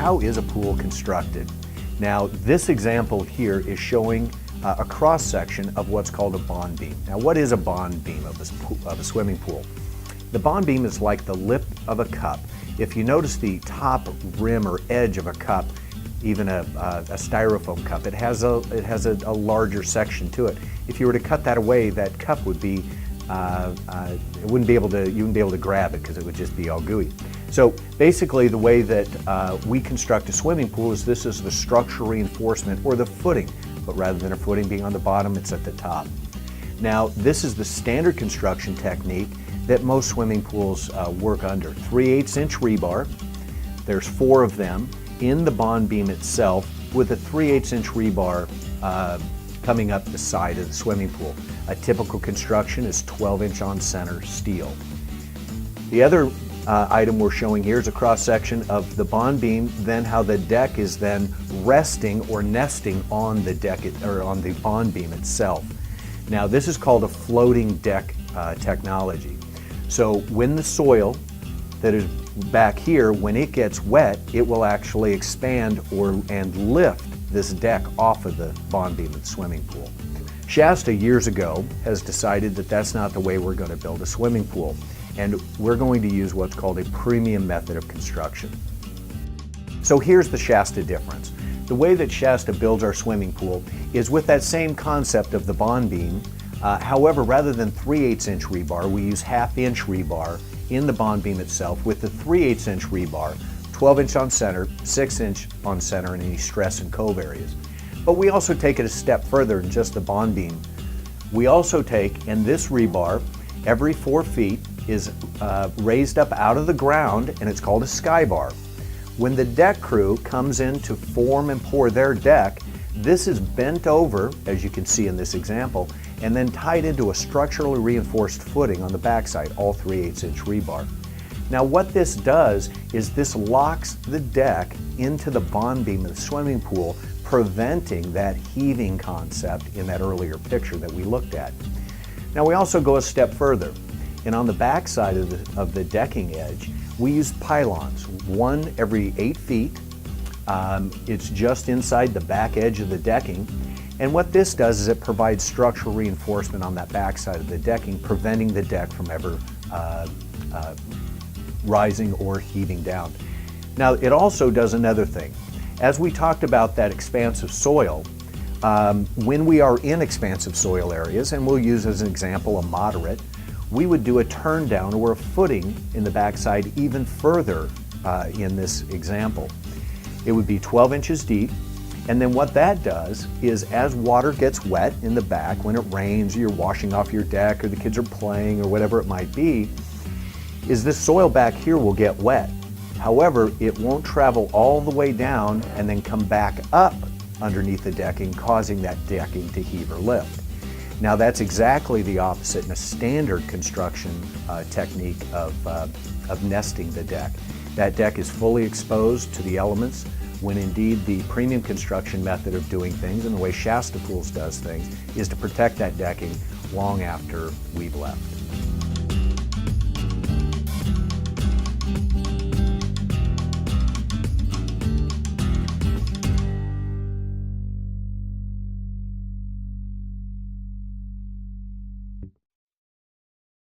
how is a pool constructed? Now, this example here is showing a cross-section of what's called a bond beam. Now, what is a bond beam of a swimming pool? The bond beam is like the lip of a cup. If you notice the top rim or edge of a cup, even a styrofoam cup, it has a larger section to it. If you were to cut that away, that cup would be you wouldn't be able to grab it because it would just be all gooey. So basically, the way that we construct a swimming pool is this is the structural reinforcement or the footing, but rather than a footing being on the bottom, it's at the top. Now, this is the standard construction technique that most swimming pools work under. 3/8 inch rebar. There's 4 of them in the bond beam itself with a 3/8 inch rebar coming up the side of the swimming pool. A typical construction is 12-inch on center steel. The other item we're showing here is a cross-section of the bond beam, then how the deck is then resting or nesting on the deck or on the bond beam itself. Now, this is called a floating deck technology. So when the soil that is back here, when it gets wet, it will actually expand and lift this deck off of the bond beam of the swimming pool. Shasta years ago has decided that that's not the way we're going to build a swimming pool, and we're going to use what's called a premium method of construction. So here's the Shasta difference. The way that Shasta builds our swimming pool is with that same concept of the bond beam. However, rather than 3/8 inch rebar, we use 1/2 inch rebar in the bond beam itself with the 3/8 inch rebar, 12-inch on center, 6-inch on center in any stress and cove areas. But we also take it a step further than just the bond beam. We also take, and this rebar, every 4 feet is raised up out of the ground, and it's called a sky bar. When the deck crew comes in to form and pour their deck, this is bent over, as you can see in this example, and then tied into a structurally reinforced footing on the backside, all 3/8 inch rebar. Now, what this does is this locks the deck into the bond beam of the swimming pool, preventing that heaving concept in that earlier picture that we looked at. Now, we also go a step further, and on the back side of the decking edge, we use pylons, one every 8 feet. It's just inside the back edge of the decking, and what this does is it provides structural reinforcement on that back side of the decking, preventing the deck from ever rising or heaving down. Now, it also does another thing. As we talked about that expansive soil, when we are in expansive soil areas, and we'll use as an example a moderate, we would do a turn down or a footing in the backside even further in this example. It would be 12 inches deep, and then what that does is as water gets wet in the back, when it rains, you're washing off your deck or the kids are playing or whatever it might be, is this soil back here will get wet. However, it won't travel all the way down and then come back up underneath the decking, causing that decking to heave or lift. Now, that's exactly the opposite in a standard construction technique of nesting the deck. That deck is fully exposed to the elements, when indeed the premium construction method of doing things, and the way Shasta Pools does things, is to protect that decking long after we've left.